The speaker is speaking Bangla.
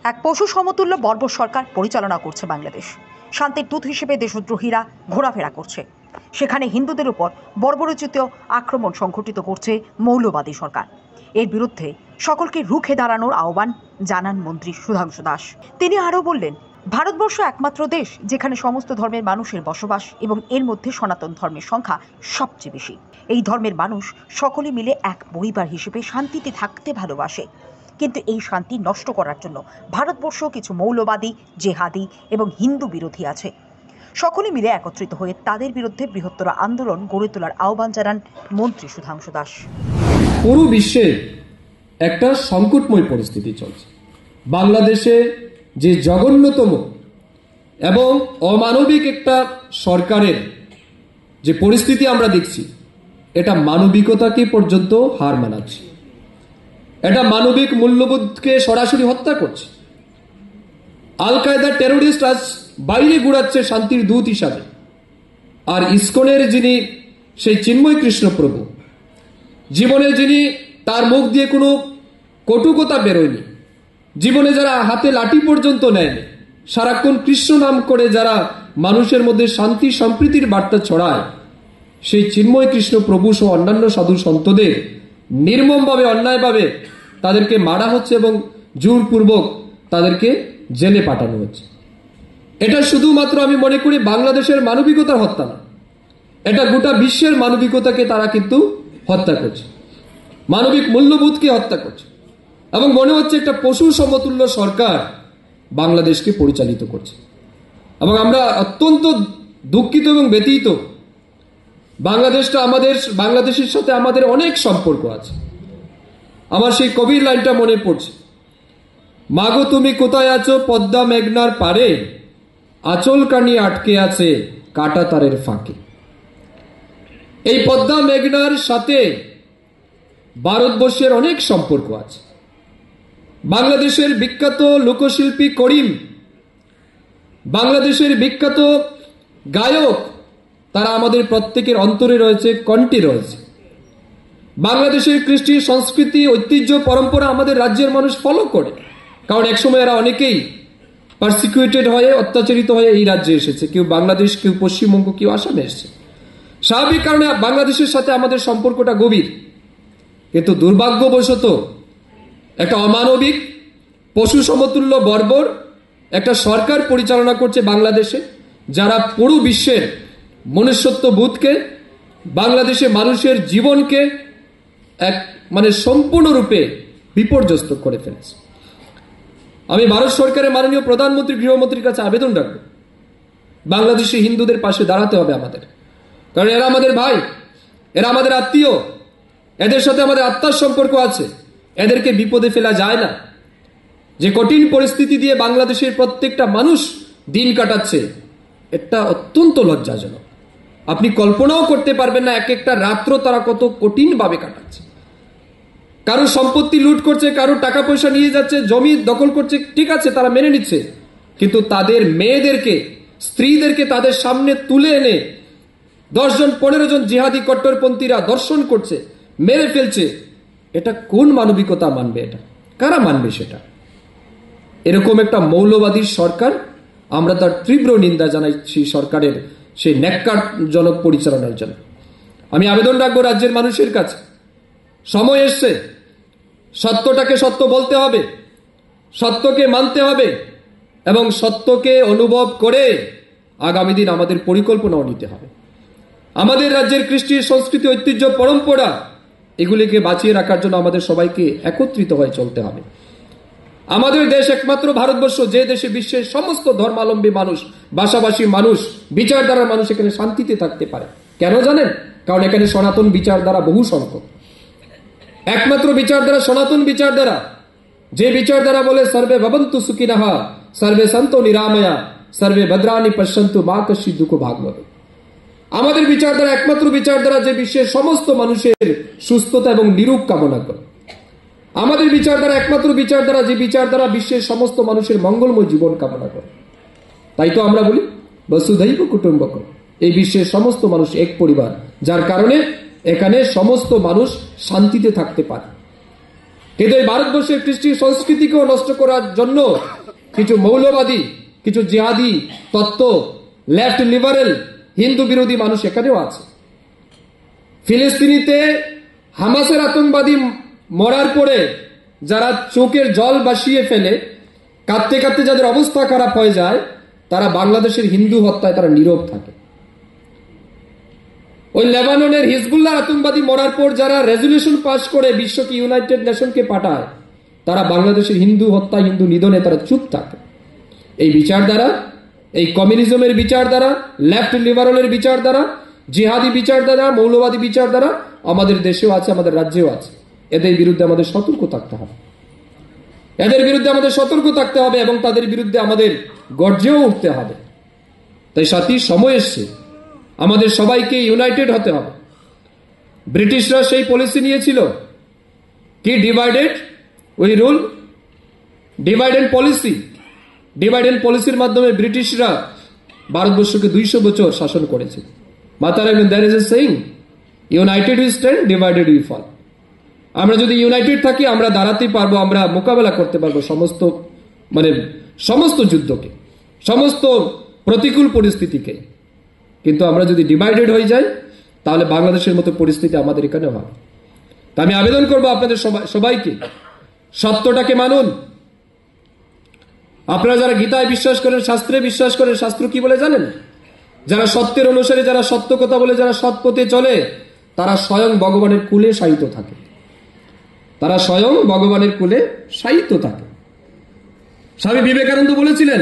এক পশু সমতুল্য বর্বর সরকার পরিচালনা করছে বাংলাদেশ। শান্তির দূত হিসেবে দেশদ্রোহীরা ঘোরাফেরা করছে। সেখানে হিন্দুদের উপর বর্বরোচিত আক্রমণ সংঘটিত করছে মৌলবাদী সরকার। এর বিরুদ্ধে সকলকে রুখে দাঁড়ানোর আহ্বান জানান মন্ত্রী সুধাংশু দাস। তিনি আরও বললেন, ভারতবর্ষ একমাত্র দেশ যেখানে সমস্ত ধর্মের মানুষের বসবাস এবং এর মধ্যে সনাতন ধর্মের সংখ্যা সবচেয়ে বেশি। এই ধর্মের মানুষ সকলে মিলে এক পরিবার হিসেবে শান্তিতে থাকতে ভালোবাসে। কিন্তু এই শান্তি নষ্ট করার জন্য ভারতবর্ষ কিছু মৌলবাদী, জেহাদি এবং হিন্দু বিরোধী আছে। সকলে মিলে একত্রিত হয়ে তাদের বিরুদ্ধে বৃহত্তর আন্দোলন গড়ে তোলার আহ্বান জানান মন্ত্রী সুধাংশু দাস। পুরো বিশ্বে একটা সংকটময় পরিস্থিতি চলছে। বাংলাদেশে যে জঘন্যতম এবং অমানবিক একটা সরকারের যে পরিস্থিতি আমরা দেখছি, এটা মানবিকতাকে পর্যন্ত হার মানাচ্ছে। এটা মানবিক মূল্যবোধকে সরাসরি হত্যা করছে। আল কায়দা টেরোরিস্ট আজ বাইরে ঘুরাচ্ছে শান্তির দূত হিসাবে, আর ইসকনের যিনি সেই চিন্ময় কৃষ্ণ প্রভু, জীবনে যিনি তার মুখ দিয়ে কোনো কটুকতা বেরোয়নি, জীবনে যারা হাতে লাঠি পর্যন্ত নেয়নি, সারাক্ষণ কৃষ্ণ নাম করে যারা মানুষের মধ্যে শান্তি সম্প্রীতির বার্তা ছড়ায়, সেই চিন্ময় কৃষ্ণ প্রভু সহ অন্যান্য সাধু সন্তদের নির্মমভাবে, অন্যায়ভাবে তাদেরকে মারা হচ্ছে এবং জোরপূর্বক তাদেরকে জেলে পাঠানো হচ্ছে। এটা শুধুমাত্র আমি মনে করি বাংলাদেশের মানবিকতার হত্যা না, এটা গোটা বিশ্বের মানবিকতাকে তারা কিন্তু হত্যা করছে, মানবিক মূল্যবোধকে হত্যা করছে। এবং মনে হচ্ছে একটা পশু সমতুল্য সরকার বাংলাদেশকে পরিচালিত করছে। এবং আমরা অত্যন্ত দুঃখিত এবং ব্যথিত। বাংলাদেশের সাথে আমাদের অনেক সম্পর্ক আছে। আমার সেই কবির লাইনটা মনে পড়ছে, মাগো তুমি কোথায় আছো পদ্মা মেঘনার পারে, আঁচল কানি আটকে আছে কাটা তারের ফাঁকে। এই পদ্মা মেঘনার সাথে ভারতবর্ষের অনেক সম্পর্ক আছে। বাংলাদেশের বিখ্যাত লোকশিল্পী করিম, বাংলাদেশের বিখ্যাত গায়ক, তারা আমাদের প্রত্যেকের অন্তরে রয়েছে, কণ্ঠে রয়েছে। বাংলাদেশের কৃষ্টি, সংস্কৃতি, ঐতিহ্য, পরম্পরা আমাদের রাজ্যের মানুষ ফলো করে, কারণ একসময় এরা অনেকেই পারসিকিউটেড হয়ে, অত্যাচারিত হয়ে এই রাজ্যে এসেছে। কেউ বাংলাদেশ, কেউ পশ্চিমবঙ্গ, কেউ আসামে এসেছে। স্বাভাবিক কারণে বাংলাদেশের সাথে আমাদের সম্পর্কটা গভীর। কিন্তু দুর্ভাগ্যবশত একটা অমানবিক, পশু সমতুল্য বর্বর একটা সরকার পরিচালনা করছে বাংলাদেশে, যারা পুরো বিশ্বের মনুষ্যত্ব বোধকে, বাংলাদেশে মানুষের জীবনকে সম্পূর্ণরূপে বিপর্যস্ত করে ফেলেছে। আমি ভারত সরকারের মাননীয় প্রধানমন্ত্রী, গৃহমন্ত্রীর কাছে আবেদন রাখবো, বাংলাদেশি হিন্দুদের পাশে দাঁড়াতে হবে আমাদের, কারণ এরা আমাদের ভাই, এরা আমাদের আত্মীয়, এদের সাথে আমাদের আত্মার সম্পর্ক আছে। এদেরকে বিপদে ফেলা যায় না। যে কঠিন পরিস্থিতি দিয়ে বাংলাদেশের প্রত্যেকটা মানুষ দিন কাটাচ্ছে, এটা অত্যন্ত লজ্জাজনক। আপনি কল্পনাও করতে পারবেন না এক একটা রাত্র তারা কত কঠিন ভাবে কাটাচ্ছে। কারো সম্পত্তি লুট করছে, কারো টাকা পয়সা নিয়ে যাচ্ছে, জমি দখল করছে, ঠিক আছে, তারা মেনে নিচ্ছে। কিন্তু তাদের মেয়েদেরকে, স্ত্রীদেরকে তাদের সামনে তুলে এনে 10 জন 15 জন জিহাদি কট্টরপন্থীরা দর্শন করছে, মেরে ফেলছে। এটা কোন মানবিকতা মানবে? এটা কারা মানবে? সেটা এরকম একটা মৌলবাদী সরকার, আমরা তার তীব্র নিন্দা জানাইছি সরকারের সেই ন্যাক্কারজনক পরিচালনার জন্য। আমি আবেদন রাখবো রাজ্যের মানুষের কাছে, সময় এসছে, সত্যটাকে সত্য বলতে হবে, সত্যকে মানতে হবে এবং সত্যকে অনুভব করে আগামী দিন আমাদের পরিকল্পনাও নিতে হবে। আমাদের রাজ্যের কৃষ্টি, সংস্কৃতি, ঐতিহ্য, পরম্পরা, এগুলিকে বাঁচিয়ে রাখার জন্য আমাদের সবাইকে একত্রিত হয়ে চলতে হবে। আমাদের দেশ একমাত্র ভারতবর্ষ যে দেশে বিশ্বের সমস্ত ধর্মাবলম্বী মানুষ, ভাষাভাষী মানুষ, বিচারধারার মানুষ এখানে শান্তিতে থাকতে পারে। কেন জানেন? কারণ এখানে সনাতন বিচারধারা বহু সংখ্যক। একমাত্র বিচারধারা সনাতন বিচারধারা, যে বিচারধারা বলে সর্বে ভবন্তু সুখিনঃ, সর্বে সন্তু নিরাময়া, সর্বে ভদ্রাণি পশ্যন্তু মা কশ্চিৎ দুঃখ ভাগ বলে। আমাদের বিচারধারা একমাত্র বিচারধারা যে বিশ্বের সমস্ত মানুষের সুস্থতা এবং নিরূপ কামনা করে। আমাদের বিচারধারা একমাত্র বিচারধারা যে বিচারধারা বিশ্বের সমস্ত মানুষের মঙ্গলময় জীবন কামনা করে। তাই তো আমরা বলি বসুধৈব কুটুম্বকম, এই বিশ্বের সমস্ত মানুষ এক পরিবার, যার কারণে এখানে সমস্ত মানুষ শান্তিতে থাকতে পারে। কিন্তু এই ভারতবর্ষের কৃষ্টি সংস্কৃতিকেও নষ্ট করার জন্য কিছু মৌলবাদী, কিছু জিহাদি তত্ত্ব, লেফট লিবারেল, হিন্দু বিরোধী মানুষ এখানেও আছে। ফিলিস্তিনিতে হামাসের আতঙ্কবাদী মরার পরে যারা চোখের জল ভাসিয়ে ফেলে, কাঁদতে কাঁদতে যাদের অবস্থা খারাপ হয়ে যায়, তারা বাংলাদেশের হিন্দু হত্যায় তারা নীরব থাকে। ওই লেবাননের হিজবুল্লাহ আতঙ্কবাদী মরার পর যারা রেজুলেশন পাস করে বিশ্বকে, ইউনাইটেড নেশনকে পাঠায়, তারা বাংলাদেশের হিন্দু হত্যা, হিন্দু নিধনে তারা চুপ থাকে। এই বিচার দ্বারা, এই কমিউনিজমের বিচার দ্বারা, লেফট লিবারেলের বিচার দ্বারা, জিহাদি বিচার দ্বারা, মৌলবাদী বিচার দ্বারা আমাদের দেশেও আছে, আমাদের রাজ্যেও আছে। এদের বিরুদ্ধে আমাদের সতর্ক থাকতে হবে, এদের বিরুদ্ধে আমাদের সতর্ক থাকতে হবে এবং তাদের বিরুদ্ধে আমাদের গর্জেও উঠতে হবে। তাই সাথী, সময় এসছে আমাদের সবাইকে ইউনাইটেড হতে হবে। ব্রিটিশরা সেই পলিসি নিয়েছিল কি, divided we rule, divide and policy. Divide and পলিসির মাধ্যমে ব্রিটিশরা ভারতবর্ষকে 200 বছর শাসন করেছে। Mataram, there is a saying, united we stand, divided we fall. আমরা যদি ইউনাইটেড থাকি আমরা দাঁড়াতেই পারবো, আমরা মোকাবেলা করতে পারবো সমস্ত যুদ্ধকে, সমস্ত প্রতিকূল পরিস্থিতিকে। কিন্তু আমরা যদি ডিভাইডেড হয়ে যাই তাহলে বাংলাদেশের মতো পরিস্থিতি আমাদের এখানে হবে। তা আমি আবেদন করবো আপনাদের সবাইকে, সত্যটাকে মানুন। আপনারা যারা গীতায় বিশ্বাস করেন, শাস্ত্রে বিশ্বাস করেন, শাস্ত্র কি বলে জানেন? যারা সত্যের অনুসারে, যারা সত্য কথা বলে, যারা সৎ পথে চলে, তারা স্বয়ং ভগবানের কুলে শায়িত থাকে, তারা স্বয়ং ভগবানের কুলে শায়িত থাকে। স্বামী বিবেকানন্দ বলেছিলেন,